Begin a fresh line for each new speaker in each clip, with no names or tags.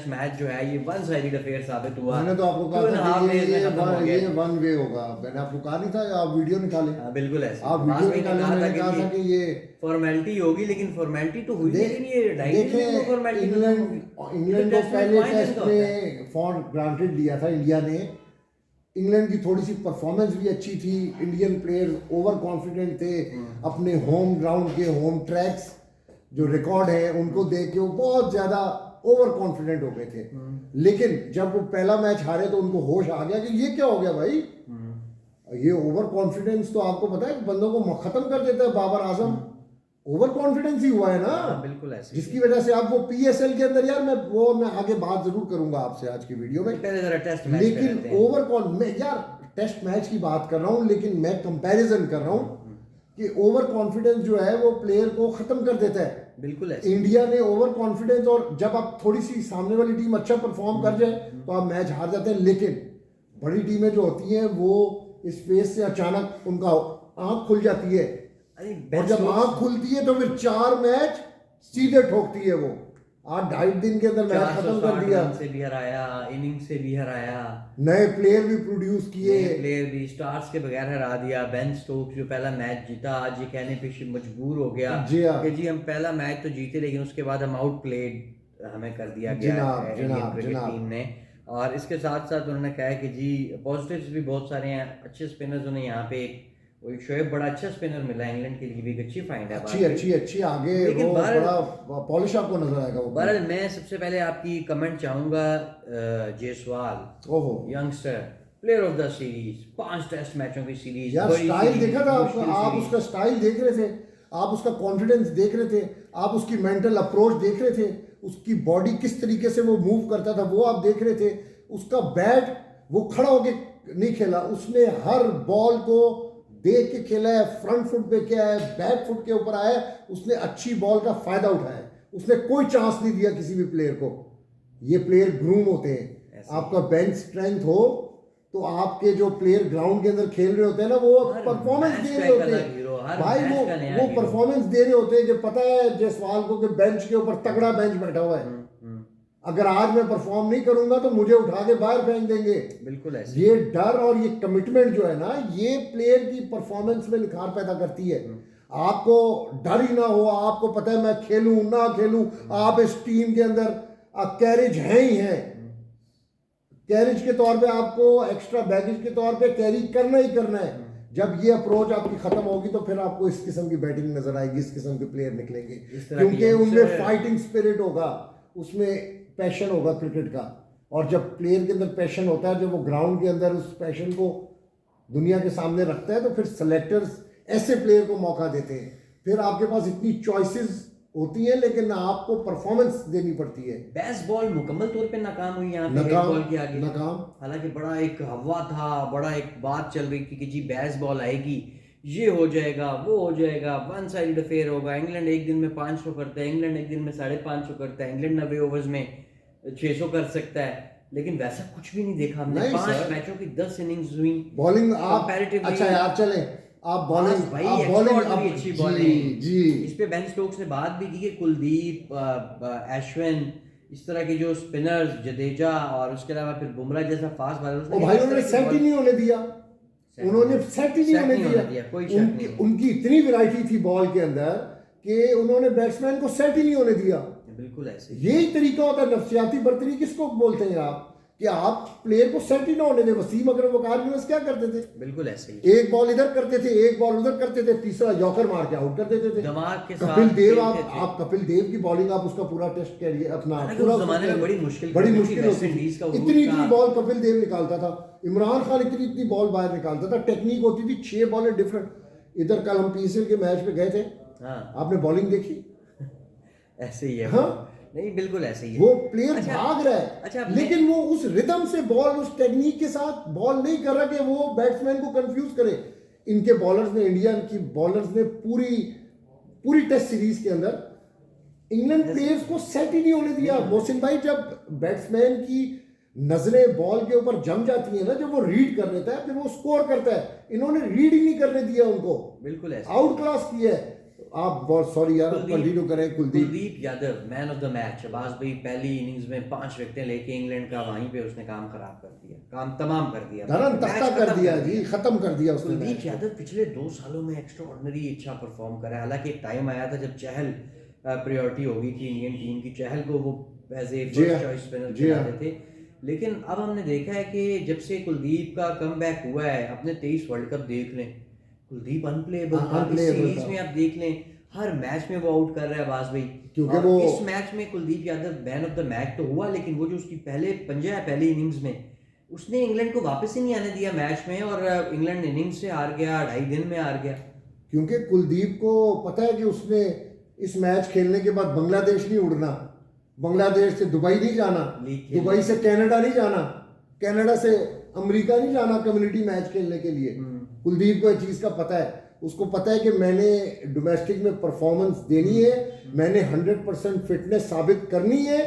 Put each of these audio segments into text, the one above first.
Match जो है ये वन साइडेड अफेयर साबित हुआ।
मैंने तो आपको कहा था कि ये वन वे होगा। मैंने आपको कहा नहीं था आप वीडियो निकालें।
हाँ, बिल्कुल ऐसे
आप वीडियो निकालें। मैंने कहा था कि ये
फॉर्मेलिटी होगी, लेकिन फॉर्मेलिटी तो हुई, लेकिन ये
देखें इंग्लैंड को पहले टेस्ट में फॉर ग्रांटेड लिया था इंडिया ने। इंग्लैंड की थोड़ी सी परफॉर्मेंस भी अच्छी थी, इंडियन प्लेयर्स ओवर कॉन्फिडेंट थे, अपने होम ग्राउंड के होम ट्रैक्स जो रिकॉर्ड है उनको देख के वो बहुत ज्यादा ओवर कॉन्फिडेंट हो गए थे। लेकिन जब वो पहला मैच हारे तो उनको होश आ गया कि ये क्या हो गया भाई। ये ओवर कॉन्फिडेंस तो आपको पता है बंदों को खत्म कर देता है। बाबर आजम ओवर कॉन्फिडेंस ही हुआ है ना।
बिल्कुल ऐसे,
जिसकी वजह से आप वो पीएसएल के अंदर यार मैं आगे बात जरूर करूंगा आपसे आज की वीडियो में। लेकिन मैं यार टेस्ट मैच की बात कर रहा हूं, लेकिन मैं कंपैरिजन कर रहा हूं कि ओवर कॉन्फिडेंस जो है वो प्लेयर को खत्म कर देता है।
बिल्कुल ऐसे।
इंडिया ने ओवर कॉन्फिडेंस, और जब आप थोड़ी सी सामने वाली टीम अच्छा परफॉर्म कर जाए तो आप मैच हार जाते हैं। लेकिन बड़ी टीमें जो होती हैं वो इस फेज से अचानक उनका आंख खुल जाती है, और जब आंख खुलती है तो फिर 4 मैच सीधे ठोकती है वो। 8-2.5 दिन के अंदर मैच खत्म कर दिया,
से भी हराया, इनिंग से भी हराया,
नए प्लेयर भी प्रोड्यूस किए,
प्लेयर भी स्टार्स के बगैर हरा दिया। बेन स्टोक्स जो पहला मैच जीता, आज ये कहने पे मजबूर हो गया कि जी हम पहला मैच तो जीते, लेकिन उसके बाद हम आउट प्लेड हमें कर दिया गया इंडियन क्रिकेट टीम ने। और इसके साथ साथ उन्होंने कहा है कि जी पॉजिटिव्स भी बहुत सारे हैं, अच्छे स्पिनर्स उन्हें यहाँ पे वो एक शोएब बड़ा अच्छा स्पिनर मिला इंग्लैंड के लिए भी, एक अच्छी फाइंड है,
अच्छी आगे वो बड़ा पॉलिश आपको नजर आएगा वो।
बहरहाल मैं सबसे पहले आपकी कमेंट चाहूंगा जायसवाल,
ओहो
youngster player of the series, 5 test मैचों की सीरीज।
यार स्टाइल देखा था आप उसका स्टाइल देख रहे थे, आप उसका कॉन्फिडेंस देख रहे थे, आप उसकी मेंटल अप्रोच देख रहे थे, उसकी बॉडी किस तरीके से वो मूव करता था वो आप देख रहे थे। उसका बैट वो खड़ा होके नहीं खेला, उसने हर बॉल को देख के खेला है, फ्रंट फुट पे क्या है, बैक फुट के ऊपर आया, उसने अच्छी बॉल का फायदा उठाया, उसने कोई चांस नहीं दिया किसी भी प्लेयर को। ये प्लेयर ग्रूम होते हैं। आपका बेंच स्ट्रेंथ हो तो आपके जो प्लेयर ग्राउंड के अंदर खेल रहे होते हैं ना वो परफॉर्मेंस दे रहे होते हैं भाई, वो परफॉर्मेंस दे रहे होते हैं कि पता है जायसवाल को कि बेंच के ऊपर तगड़ा बेंच बैठा हुआ है, अगर आज मैं परफॉर्म नहीं करूंगा तो मुझे उठा के बाहर फेंक देंगे।
बिल्कुल ऐसे।
ये डर और ये कमिटमेंट जो है ना, ये प्लेयर की परफॉर्मेंस में निखार पैदा करती है। आपको डर ही ना हो, आपको पता है मैं खेलूं ना खेलूं, आप इस टीम के अंदर कैरेज है ही है, कैरेज के तौर पे आपको एक्स्ट्रा बैगेज के तौर पे कैरी करना ही करना है। जब ये अप्रोच आपकी खत्म होगी तो फिर आपको इस किस्म की बैटिंग नजर आएगी, इस किस्म के प्लेयर निकलेंगे, क्योंकि उनमें फाइटिंग स्पिरिट होगा, उसमें पैशन होगा क्रिकेट का। और जब प्लेयर के अंदर पैशन होता है, जब वो ग्राउंड के अंदर उस पैशन को दुनिया के सामने रखता है, तो फिर सेलेक्टर्स ऐसे प्लेयर को मौका देते हैं। फिर आपके पास इतनी चॉइसेस होती हैं, लेकिन आपको परफॉर्मेंस देनी पड़ती है।
बेस्ट बॉल मुकम्मल तौर पे नाकाम हुई यहाँ पे, बॉल के आगे नाकाम। हालांकि बड़ा एक हवा था, बड़ा एक बात चल रही थी कि जी बेस्ट बॉल आएगी, ये हो जाएगा, वो हो जाएगा, वन साइड अफेयर होगा। इंग्लैंड एक दिन में 500 करता है, इंग्लैंड एक दिन में 550 करता है, इंग्लैंड 90 ओवर्स में 600 कर सकता है, लेकिन वैसा कुछ भी नहीं देखा हमने। 5 मैचों की 10 इनिंग्स हुई।
बॉलिंग आप अच्छा यार चले आप बॉलिंग
भाई अच्छी बॉलिंग जी। इस पे बेन स्टोक्स ने बात भी की कि कुलदीप, अश्विन, इस तरह के जो स्पिनर्स, जडेजा और उसके अलावा फिर बुमराह जैसा फास्ट बॉलर,
भाई उन्होंने सेट ही नहीं होने दिया, उन्होंने सेट ही नहीं होने दिया। उनकी इतनी वैरायटी थी बॉल के अंदर कि उन्होंने बैट्समैन को सेट ही नहीं होने दिया।
बिल्कुल ऐसे
यही तरीका होता है नफसियाती बर्तरी किसको बोलते हैं आप, कि आप प्लेयर को सेट ही ना होने दे। वसीम अकरम वकार यूनुस क्या करते थे,
बिल्कुल ऐसे ही,
एक बॉल इधर करते थे, एक बॉल उधर करते थे, तीसरा यॉर्कर मार के आउट कर देते थे
दिमाग के साथ।
कपिल देव, आप कपिल देव की बॉलिंग आप उसका पूरा टेस्ट करिए अपना, पूरा
जमाने में बड़ी मुश्किल
होती थी। इतनी बॉल कपिल देव निकालता था, इमरान खान इतनी बॉल बाहर निकालता था, टेक्निक होती थी, 6 बॉलें डिफरेंट। इधर कल हम पीएसएल के मैच में गए थे, आपने बॉलिंग देखी,
ऐसे ही है।
हाँ
नहीं बिल्कुल ऐसे ही है।
वो प्लेयर भाग रहा है, लेकिन वो उस रिदम से बॉल, उस टेक्निक के साथ बॉल नहीं कर रहा कि वो बैट्समैन को कंफ्यूज करे। इनके बॉलर्स ने, इंडिया की बॉलर्स ने पूरी टेस्ट सीरीज के अंदर इंग्लैंड प्लेयर्स को सेट ही नहीं होने दिया। मोहसिन भाई, जब बैट्समैन की नजरें बॉल के ऊपर जम जाती है ना, जब वो रीड कर लेता है फिर वो स्कोर करता है, इन्होंने रीड ही नहीं करने दिया उनको,
बिल्कुल ऐसे
आउट क्लास किया है। आप बहुत सॉरी यार, कंटिन्यू करें।
Kuldeep Yadav man of the match. Abbas भाई पहली इनिंग्स में 5 विकेटें लेके इंग्लैंड का वहीं पे उसने काम खराब कर दिया, काम तमाम कर दिया,
धरम तख्ता कर दिया जी, खत्म कर दिया उसने।
कुलदीप यादव पिछले 2 सालों में एक्स्ट्राऑर्डिनरी अच्छा परफॉर्म करा है। हालांकि एक टाइम आया था जब चहल प्रायोरिटी हो गई थी इंडियन टीम की, चहल को वो as a first choice spinner खिलाते थे, लेकिन अब हमने देखा है कि जब से कुलदीप का कमबैक हुआ है, अपने 23 वर्ल्ड कप देख लें, कुलदीप अनप्लेएबल था। इस सीरीज में आप देख लें, हर मैच में वो आउट कर रहा है अब्बास भाई,
क्योंकि वो
इस मैच में Kuldeep Yadav man of the match तो हुआ, लेकिन वो जो उसकी पहले पंजा है पहली इनिंग्स में, उसने इंग्लैंड को वापस ही नहीं आने दिया मैच में, और इंग्लैंड इनिंग्स से हार गया, 2.5 दिन में हार गया।
क्योंकि कुलदीप को पता है कि उसने इस मैच खेलने के बाद बांग्लादेश नहीं उड़ना, बांग्लादेश से दुबई नहीं जाना, दुबई से कनाडा नहीं जाना, कनाडा से अमेरिका नहीं जाना कम्युनिटी मैच खेलने के लिए। कुलदीप को इस चीज़ का पता है, उसको पता है कि मैंने डोमेस्टिक में परफॉर्मेंस देनी है, मैंने 100% फिटनेस साबित करनी है,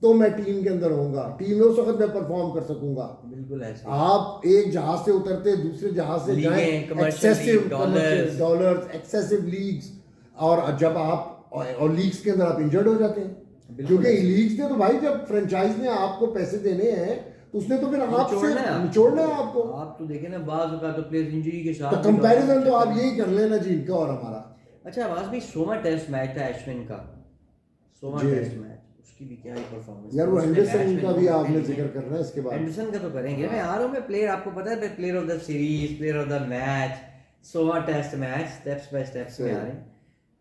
तो मैं टीम के अंदर होऊंगा, टीम में उस वक्त मैं परफॉर्म कर सकूंगा।
बिल्कुल ऐसे
आप एक जहाज से उतरते दूसरे जहाज से जाएं, एक्सेसिव डॉलर्स, एक्सेसिव लीग्स, और जब आप और लीग्स के अंदर आप इंजर्ड हो जाते हैं, क्योंकि लीग्स ने तो भाई जब फ्रेंचाइज ने आपको पैसे देने हैं तो उसने तो फिर आपसे निचोड़ना है आपको।
आप तो देखें ना, बाज़ का तो प्लेयर इंजरी के साथ,
तो कंपैरिजन तो आप यही कर लेना जी इनका और हमारा।
अच्छा आवाज भी 100वां टेस्ट मैच था अश्विन का, 100वां टेस्ट मैच, उसकी भी क्या ही परफॉर्मेंस
यार। वो एंडरसन का भी आपने जिक्र करना है इसके बाद,
एंडरसन का तो करेंगे। मैं आ रहा हूं, मैं प्लेयर, आपको पता है player of the series, player of the match, 100वां test match, steps by steps में आ रहे हैं।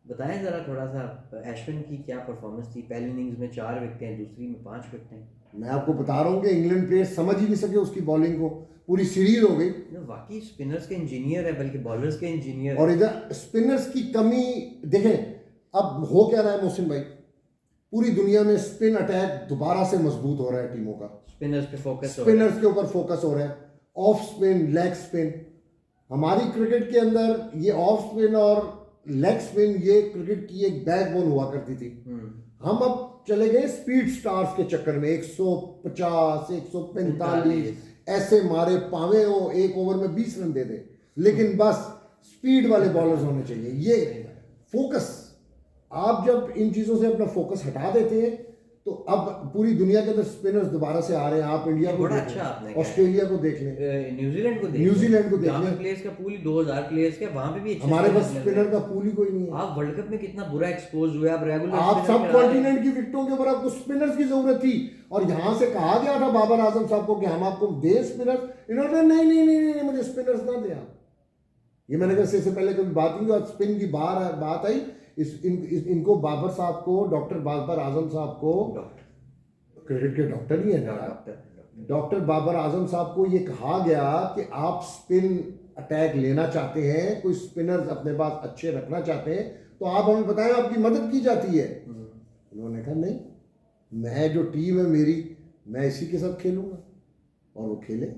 बताएं जरा थोड़ा सा अश्विन की क्या परफॉर्मेंस थी। पहली इनिंग्स में 4 विकेटें, दूसरी में 5 विकेटें।
मैं आपको बता रहा हूँ कि इंग्लैंड प्लेयर समझ ही नहीं सके उसकी बॉलिंग को, पूरी सीरीज हो गई।
वाकई स्पिनर्स के इंजीनियर है, बल्कि बॉलर्स के इंजीनियर।
और इधर स्पिनर्स की कमी देखें, अब हो क्या रहा है मोहसिन भाई, पूरी दुनिया में स्पिन अटैक दोबारा से मजबूत हो रहा है टीमों का,
स्पिनर्स पे फोकस,
स्पिनर्स के ऊपर फोकस हो रहा है, ऑफ स्पिन, लेग स्पिन। हमारी क्रिकेट के अंदर ये ऑफ स्पिन और लेग स्पिन ये क्रिकेट की एक बैकबोन हुआ करती थी। हम अब चले गए स्पीड स्टार्स के चक्कर में, 150, 145 ऐसे मारे पावे हो, एक ओवर में 20 रन दे दे, लेकिन बस स्पीड वाले बॉलर्स होने चाहिए। ये फोकस, आप जब इन चीजों से अपना फोकस हटा देते हैं तो अब पूरी दुनिया के अंदर स्पिनर्स दोबारा से आ रहे हैं। आप इंडिया को देख लें, ऑस्ट्रेलिया को देख लें,
न्यूजीलैंड को देख लें, प्लेयर्स का पूल 2000 प्लेयर्स का, वहां पे भी
हमारे पास स्पिनर का पूल ही कोई नहीं है।
आप वर्ल्ड कप में कितना बुरा एक्सपोज हुए, आप रेगुलर,
आप सब कॉन्टिनेंट की विकेटों के ऊपर आपको स्पिनर्स की जरूरत थी, और यहां से कहा गया था बाबर आजम साहब को कि हम आपको दे स्पिनर्स, इन्होंने नहीं मुझे स्पिनर्स ना दे। ये मैंने कहा इससे पहले कभी बात नहीं, आज स्पिन की बात आई, इनको बाबर साहब को, डॉक्टर बाबर आजम साहब को, क्रिकेट के डॉक्टर ही है, डॉक्टर बाबर आजम साहब को ये कहा गया कि आप स्पिन अटैक लेना चाहते हैं, कोई स्पिनर्स अपने पास अच्छे रखना चाहते हैं, तो आप हमें बताएं, आपकी मदद की जाती है। उन्होंने कहा नहीं, मैं जो टीम है मेरी, मैं इसी के साथ खेलूंगा, और वो खेले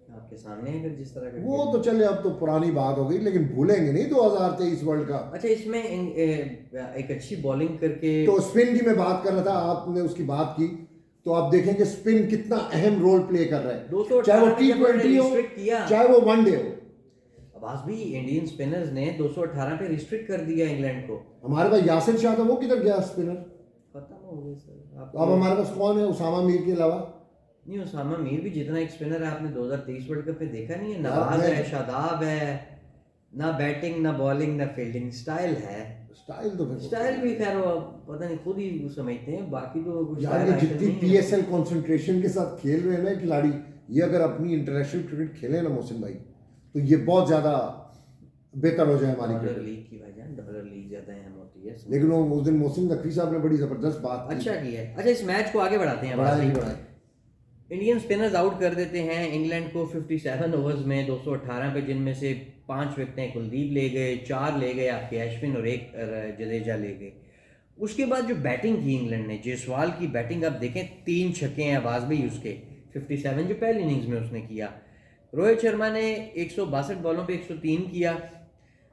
आपके सामने है। जिस तरह का
वो तो चले, अब तो पुरानी बात हो गई, लेकिन भूलेंगे नहीं 2023 वर्ल्ड कप।
अच्छा, इसमें एक अच्छी बॉलिंग करके,
तो स्पिन की मैं बात कर रहा था, आपने उसकी बात की, तो आप देखेंगे स्पिन कितना अहम रोल प्ले कर रहा है, चाहे वो T20 हो, चाहे वो वनडे हो।
अब्बास भी इंडियन स्पिनर्स ने 218 पे रिस्ट्रिक्ट कर दिया इंग्लैंड को।
हमारे पास यासिर शाह था, वो किधर गया स्पिनर,
खत्म हो गए सर।
तो अब हमारे पास कौन है उसामा मीर के अलावा?
नहीं, उसामा मीर भी जितना एक स्पिनर है, आपने 2023 वर्ल्ड कप में देखा नहीं है? नवाज है, शादाब है, ना बैटिंग ना बॉलिंग ना फील्डिंग, स्टाइल है। स्टाइल भी खैर वो पता नहीं, खुद ही समझते हैं, बाकी तो कुछ
यार ये जितनी PSL कंसंट्रेशन के साथ खेल रहे हैं ना खिलाड़ी, ये अगर अपनी इंटरनेशनल क्रिकेट खेले ना मोहसिन भाई, तो ये बहुत ज्यादा बेहतर हो जाए हमारी
क्रिकेट लीग की वजह, डॉलर लीग ज्यादा अहम होती है।
लेकिन वो उस दिन मोहसिन नकवी साहब ने बड़ी जबरदस्त बात
अच्छा की है। अच्छा, इस मैच को आगे बढ़ाते हैं। इंडियन स्पिनर्स आउट कर देते हैं इंग्लैंड को 57 ओवर्स में 218 पे, जिनमें से 5 विकेटें कुलदीप ले गए, 4 ले गए आपके अश्विन और 1 जडेजा ले गए। उसके बाद जो बैटिंग की इंग्लैंड ने, जायसवाल की बैटिंग आप देखें, 3 छक्के हैं आवाज भाई उसके, 57 जो पहली इनिंग्स में उसने किया। रोहित शर्मा ने 162 बॉलों पे 103 किया।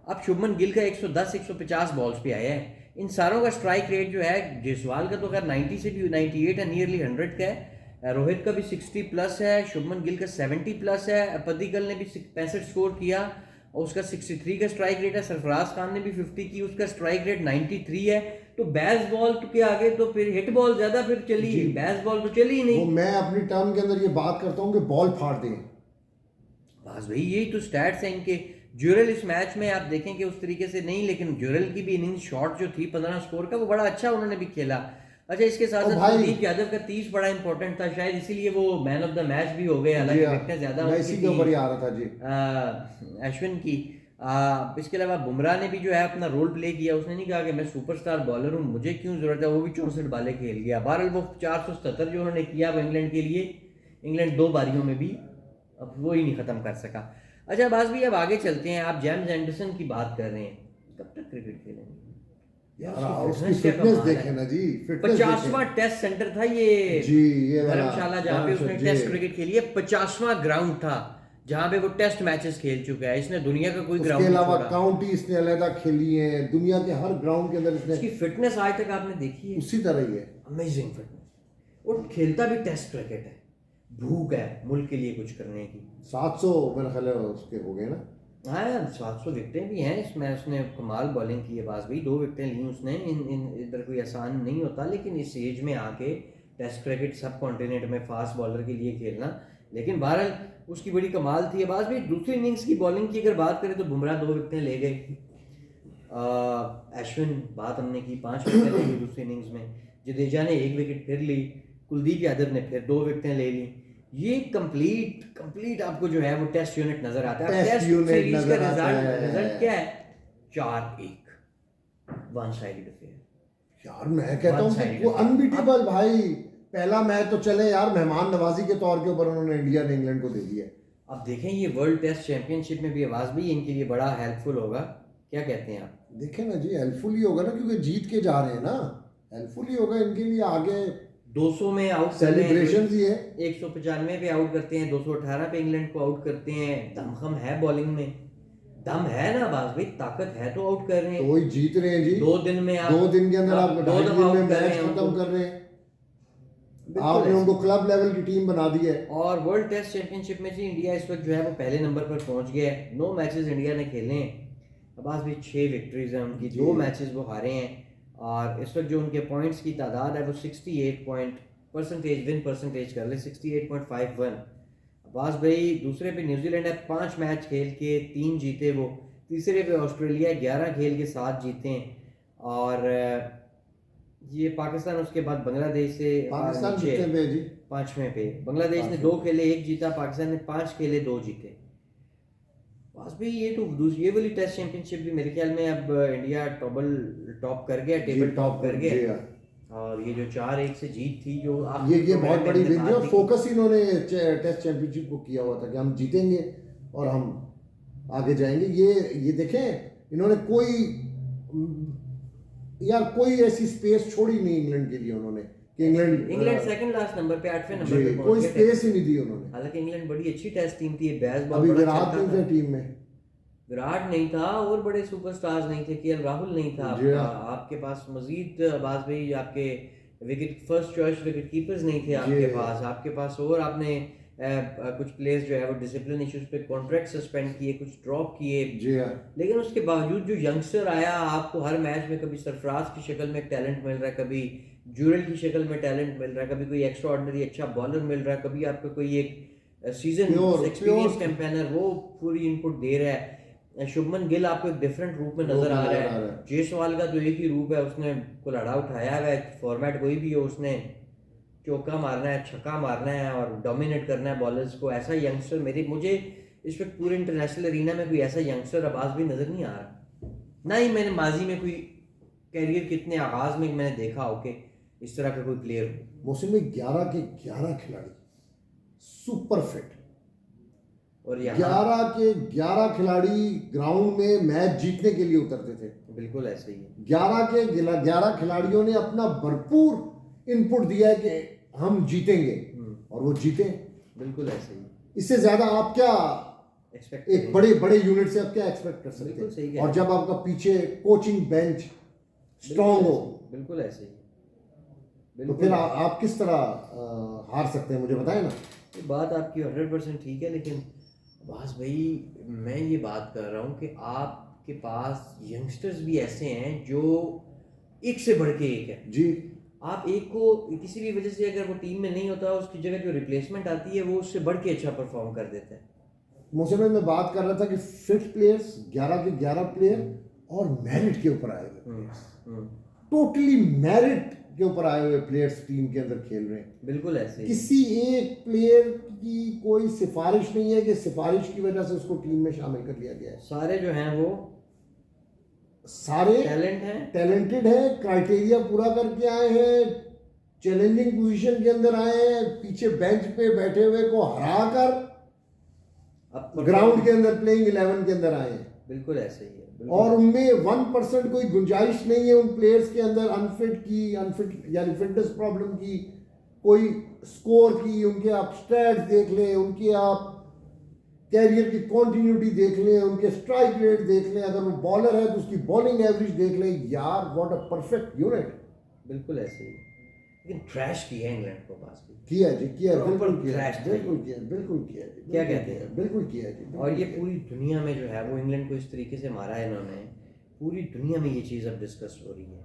अब शुभमन गिल का 110-150 बॉल्स पे आया है। इन सारों का स्ट्राइक रेट जो है, जायसवाल का तो खैर 90 से भी 98 है, नियरली 100 का है, रोहित का भी 60 प्लस है, शुभमन गिल का 70 प्लस है, पद्दिकल ने भी 65 स्कोर किया, और उसका 63 का स्ट्राइक रेट है। सरफराज खान ने भी 50 की, उसका स्ट्राइक रेट 93 है। तो बैस बॉल के आगे तो फिर हिट बॉल ज्यादा फिर चली, बैस बॉल तो चली ही नहीं।
वो मैं अपनी टर्म के अंदर ये बात करता हूँ कि बॉल फाड़ दें।
बस भाई यही तो स्टैट्स हैं इनके। ज्यूरल इस मैच में आप देखें कि उस तरीके से नहीं, लेकिन ज्यूरल की भी इनिंग शॉट जो थी 15 स्कोर का, वो बड़ा अच्छा उन्होंने भी खेला। अच्छा, इसके साथ साथ कुलदीप यादव का 30 बड़ा इंपॉर्टेंट था, शायद इसीलिए वो मैन ऑफ द मैच भी हो गए। हालांकि विकेटें ज्यादा
इसी के ऊपर ही आ रहा था जी
अश्विन की। इसके अलावा बुमराह ने भी जो है अपना रोल प्ले किया। उसने नहीं कहा कि मैं सुपरस्टार बॉलर हूँ, मुझे क्यों जरूरत है, वो भी 64 बालें खेल गया। बहरहाल वो 477 जो उन्होंने किया वो इंग्लैंड के लिए, इंग्लैंड 2 बारियों में भी अब वो ही नहीं खत्म कर सका। अच्छा बाज भी अब आगे चलते हैं। आप जेम्स एंडरसन की बात कर रहे हैं, कब तक क्रिकेट खेलेंगे
यार? उसकी फिटनेस देखे ना जी,
50वां टेस्ट सेंटर था ये
जी, ये
धर्मशाला जहाँ पे उसने टेस्ट क्रिकेट खेली है। 50वां ग्राउंड था जहाँ पे वो टेस्ट मैचेस खेल चुका है। इसने दुनिया का कोई ग्राउंड
नहीं छोड़ा। उसके अलावा काउंटी इसने अलग खेली है, दुनिया के हर ग्राउंड के अंदर इसने।
इसकी फिटनेस आज तक आपने देखी है?
उसी तरह ही है,
अमेजिंग फिटनेस। और खेलता भी टेस्ट क्रिकेट है, भूख है मुल्क के लिए कुछ करने की।
700 मेरा ख्याल है उसके हो गए ना।
हाँ 700 विकेटें भी हैं इसमें, उसने कमाल बॉलिंग की है। बास भाई 2 विकेटें ली उसने। इन इधर कोई आसान नहीं होता, लेकिन इस एज में आके टेस्ट क्रिकेट सब कॉन्टिनेंट में फास्ट बॉलर के लिए खेलना, लेकिन बहरहाल उसकी बड़ी कमाल थी। बास भाई दूसरी इनिंग्स की बॉलिंग की अगर बात करें तो बुमराह 2 विकेटें ले गए। अश्विन बात हमने की 5 विकेटें ले ली दूसरी इनिंग्स में। जडेजा ने 1 विकेट फिर ली। कुलदीप यादव ने फिर 2 विकेटें ले ली। ये कंप्लीट आपको जो है वो टेस्ट यूनिट नजर आता है। टेस्ट सीरीज का रिजल्ट क्या है? 4-1 वन साइडेड अफेयर।
यार मैं कहता हूँ वो अनबीटेबल भाई। पहला मैच तो चले यार, मेहमान नवाजी के तौर के ऊपर उन्होंने इंडिया ने इंग्लैंड को दे दिया।
अब देखें ये वर्ल्ड टेस्ट चैंपियनशिप में भी आवाज भी इनके लिए बड़ा हेल्पफुल होगा। क्या कहते हैं आप?
देखें ना जी, हेल्पफुल ही होगा ना, क्योंकि जीत के जा रहे हैं ना, हेल्पफुल ही होगा इनके लिए। आगे
200 में आउट
सेलिब्रेशन ही है,
195 पे आउट करते हैं, 218 पे इंग्लैंड को आउट करते हैं। दमखम है बॉलिंग में, दम है ना बाज भाई, ताकत है तो आउट कर रहे हैं।
तो वही जीत रहे हैं जी।
2 दिन में आप
2 दिन के अंदर आप 2 दिन में मैच खत्म कर रहे हैं। आपने उनको क्लब लेवल की टीम बना दी है।
और वर्ल्ड टेस्ट चैंपियनशिप में जी इंडिया इस वक्त जो है वो पहले नंबर पर पहुंच गया है। 9 मैचेस इंडिया ने खेले हैं, अब आज भी 6 विक्ट्रीज हैं उनकी, 2 मैचेस वो हारे हैं। और इस वक्त जो उनके पॉइंट्स की तादाद है वो 68 पॉइंट परसेंटेज, विन परसेंटेज कर ले 68.51। अब्बास भाई दूसरे पे न्यूजीलैंड है, 5 मैच खेल के 3 जीते वो। तीसरे पे ऑस्ट्रेलिया 11 खेल के 7 जीते हैं। और ये पाकिस्तान उसके बाद बांग्लादेश से
पाकिस्तान जीते हैं जी
5वें पे। बांग्लादेश ने 2 खेले 1 जीता, पाकिस्तान ने 5 खेले 2 जीते। बस भाई ये तो ये वाली टेस्ट चैंपियनशिप भी मेरे ख्याल में अब इंडिया टॉप कर गया, टेबल टॉप कर गया। और ये जो 4-1 से जीत थी जो
ये बहुत बड़ी विन थी। और फोकस इन्होंने टेस्ट चैंपियनशिप को किया हुआ था कि हम जीतेंगे और हम आगे जाएंगे। ये देखें इन्होंने कोई ऐसी स्पेस छोड़ी नहीं इंग्लैंड के लिए उन्होंने कि
इंग्लैंड सेकंड लास्ट नंबर पे 8वें नंबर पे
कोई स्पेस ही नहीं दी उन्होंने।
हालांकि इंग्लैंड बड़ी अच्छी टेस्ट टीम थी, बैस बॉल
अभी विराट नहीं थे टीम में,
विराट नहीं था और बड़े सुपरस्टार्स नहीं थे, केएल राहुल नहीं था आपके पास, मजीद बाज भाई आपके wicket first choice wicket keepers नहीं थे आपके पास और आपने कुछ प्लेयर्स जो है वो डिसिप्लिन इश्यूज पे कॉन्ट्रैक्ट सस्पेंड किए, कुछ ड्रॉप किए। लेकिन उसके बावजूद जो यंगस्टर आया, आपको हर मैच में कभी सरफराज की शक्ल में टैलेंट मिल रहा है, कभी ज्यूरल की शक्ल में टैलेंट मिल रहा है, कभी कोई एक्स्ट्रा ऑर्डिनरी अच्छा बॉलर मिल रहा है, कभी आपका कोई एक सीजन एक्सपीरियंस कैंपेनर वो पूरी इनपुट दे रहा है। शुभमन गिल आपको एक डिफरेंट रूप में नजर आ रहा है। जयसवाल का तो एक ही रूप है, उसने कुल्हाड़ा उठाया हुआ है, फॉर्मेट कोई भी हो उसने चौका मारना है, छक्का मारना है और डोमिनेट करना है बॉलर्स को। ऐसा यंगस्टर मुझे इस वक्त पूरे इंटरनेशनल एरिना में कोई ऐसा यंगस्टर आवाज भी नजर नहीं आ रहा। ना ही मैंने माजी में कोई कैरियर कितने आगाज में मैंने देखा हो कि इस तरह का कोई प्लेयर हो।
मौसम में 11 के 11 खिलाड़ी सुपर फिट और 11 के 11 खिलाड़ी ग्राउंड में मैच जीतने के लिए उतरते थे।
बिल्कुल ऐसे ही है।
11 के 11 खिलाड़ियों ने अपना भरपूर इनपुट दिया है कि हम जीतेंगे और वो जीते।
बिल्कुल ऐसे ही।
इससे ज्यादा आप क्या एक बड़े बड़े यूनिट से आप क्या एक्सपेक्ट कर सकते हैं? और जब आपका पीछे कोचिंग बेंच स्ट्रॉन्ग हो,
बिल्कुल ऐसे ही,
तो फिर आप किस तरह हार सकते हैं? मुझे बताएं ना।
बात आपकी 100% ठीक है, लेकिन बस भाई मैं ये बात कर रहा हूँ कि आपके पास यंगस्टर्स भी ऐसे हैं जो एक से बढ़ के एक है
जी।
आप एक को किसी भी वजह से अगर वो टीम में नहीं होता उसकी जगह जो रिप्लेसमेंट आती है वो उससे बढ़ के अच्छा परफॉर्म कर देता है।
मौसम में मैं बात कर रहा था कि फिट प्लेयर्स 11 के 11 प्लेयर और मेरिट के ऊपर आए हुए, टोटली मेरिट के ऊपर आए हुए प्लेयर्स टीम के अंदर खेल रहे हैं।
बिल्कुल ऐसे ही।
किसी एक प्लेयर की कोई सिफारिश नहीं है कि सिफारिश की वजह से उसको टीम में शामिल कर लिया गया है।
सारे जो हैं वो
सारे
टैलेंट हैं,
टैलेंटेड है, क्राइटेरिया पूरा करके आए हैं, चैलेंजिंग पोजीशन के अंदर आए हैं, पीछे बेंच पे बैठे हुए को हरा कर ग्राउंड के अंदर प्लेइंग 11 के अंदर आए हैं।
बिल्कुल ऐसे ही है।
और उनमें 1% कोई गुंजाइश नहीं है उन प्लेयर्स के अंदर अनफिट यानी फिटनेस प्रॉब्लम की, कोई स्कोर की, उनके आप स्टैट्स देख लें, उनके आप कैरियर की कंटिन्यूटी देख लें, उनके स्ट्राइक रेट देख लें, अगर वो बॉलर है तो उसकी बॉलिंग एवरेज देख लें। यार व्हाट अ परफेक्ट यूनिट।
बिल्कुल ऐसे ही। लेकिन ट्रैश किया है इंग्लैंड को पास भी।
किया जी, किया, बिल्कुल किया,
बिल्कुल
किया, बिल्कुल किया जी।
क्या कहते हैं?
बिल्कुल किया जी।
और ये पूरी दुनिया में जो है वो इंग्लैंड को इस तरीके से मारा है इन्होंने, पूरी दुनिया में ये चीज़ अब डिस्कस हो रही है।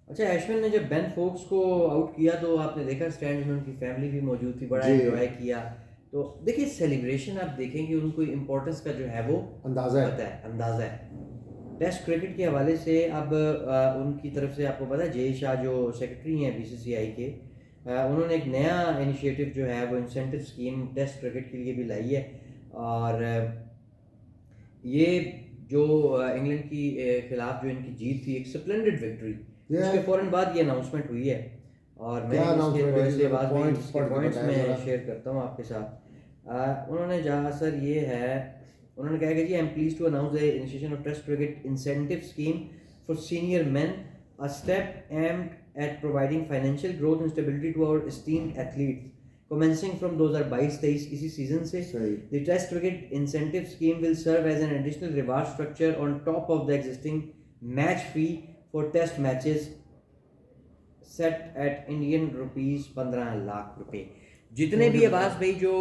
अच्छा, एशविन ने जब बेन फोक्स को आउट किया तो आपने देखा स्टैंड में उनकी फैमिली भी मौजूद थी, बड़ा एंजॉय किया। तो देखिए सेलिब्रेशन आप देखेंगे उनको इम्पोर्टेंस का जो है वो अंदाज़ा है। टेस्ट क्रिकेट के हवाले से अब उनकी तरफ से आपको पता है जय शाह जो सेक्रेटरी हैं बीसीसीआई के, उन्होंने एक नया इनिशिएटिव जो है वो इंसेंटिव स्कीम टेस्ट क्रिकेट के लिए भी लाई है। और ये जो इंग्लैंड की खिलाफ जो इनकी जीत थी, एक स्प्लेंडेड विक्ट्री, उसके फौरन बाद ये अनाउंसमेंट हुई है। और मैं इसके पॉइंट्स में शेयर करता हूँ आपके साथ। उन्होंने जहाँ सर ये है, उन्होंने कहा कि जी I am pleased to announce the initiation of test cricket incentive scheme for senior men, a step aimed at providing financial growth and stability to our esteemed athletes commencing from 2022-23 इसी season से। The Test Cricket Incentive Scheme will serve as an additional reward structure on top of the existing match fee for test matches set at Indian rupees 15 lakh रुपए। जितने भी आवाज भाई जो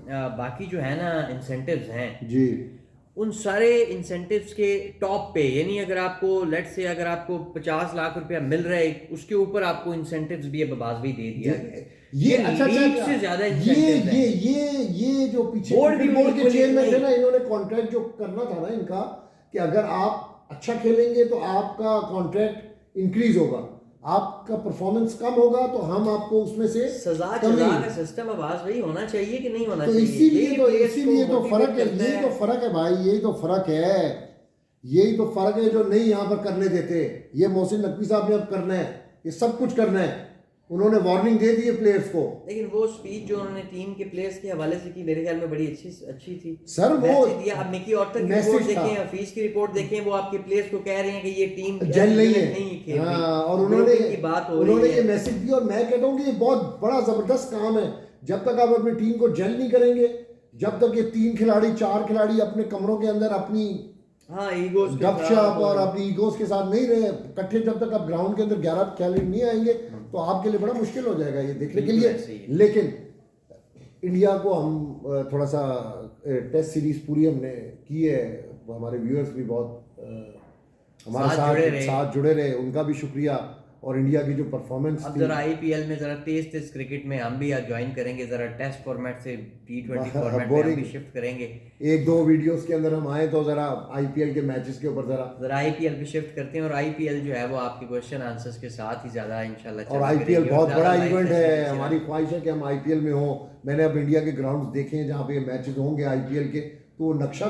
बाकी जो है ना इंसेंटिव्स हैं
जी, उन
सारे इंसेंटिव्स के टॉप पे, यानी अगर आपको लेट्स से अगर आपको 50 लाख रुपया मिल रहा है उसके ऊपर आपको इंसेंटिव्स भी अब आवाज भी दे दिया गया।
ये अच्छा से ज्यादा ये जो पीछे बोर्ड के चेयरमैन थे ना, इन्होंने कॉन्ट्रैक्ट जो करना था ना इनका कि अगर आप अच्छा खेलेंगे तो आपका कॉन्ट्रैक्ट इंक्रीज होगा, आपका परफॉर्मेंस कम होगा तो हम आपको उसमें से
सजा का सिस्टम आवाज वही होना चाहिए कि नहीं होना चाहिए।
इसीलिए तो फर्क है, यही तो फर्क है भाई, यही तो फर्क है जो नहीं यहाँ पर करने देते। ये मोहसिन नकवी साहब ने अब करना है, ये सब कुछ करना है। उन्होंने वार्निंग दे दी है प्लेयर्स को,
लेकिन वो स्पीच जो उन्होंने टीम के प्लेयर्स के हवाले से की मेरे ख्याल में बड़ी अच्छी थी
सर। वो
दिया आप मिकी ऑर्टर की रिपोर्ट देखें, हफीज की रिपोर्ट देखें, वो आपके प्लेयर्स को कह रहे हैं कि ये टीम
जल नहीं है। और उन्होंने ये मैसेज दिया। और मैं कहता हूँ कि ये बहुत बड़ा जबरदस्त काम है। जब तक आप अपनी टीम को जल नहीं करेंगे, जब तक ये 3 खिलाड़ी 4 खिलाड़ी अपने कमरों के अंदर अपनी
ईगोस
गपशप और अपनी ईगोस के साथ नहीं रहे इकट्ठे, जब तक आप ग्राउंड के अंदर 11 खिलाड़ी नहीं आएंगे तो आपके लिए बड़ा मुश्किल हो जाएगा ये देखने के लिए। लेकिन इंडिया को हम थोड़ा सा टेस्ट सीरीज पूरी हमने की है, हमारे व्यूअर्स भी बहुत हमारे साथ जुड़े रहे, उनका भी शुक्रिया। और इंडिया की जो परफॉर्मेंस
अब जरा आईपीएल में जरा टेस्ट क्रिकेट में हम भी ज्वाइन करेंगे, जरा टेस्ट फॉर्मेट से T20 फॉर्मेट में हम भी शिफ्ट करेंगे।
1-2 वीडियोस के अंदर हम आए तो जरा आईपीएल के मैचेस के ऊपर जरा
आईपीएल पे शिफ्ट करते हैं। और आईपीएल जो है वो आपके क्वेश्चन आंसर्स के साथ ही ज्यादा इंशाल्लाह।
और आईपीएल बहुत बड़ा इवेंट है, हमारी ख्वाहिश है कि हम आईपीएल में हो। मैंने अब इंडिया के ग्राउंड्स देखे हैं जहाँ पे मैचेस होंगे आईपीएल के, तो वो नक्शा तो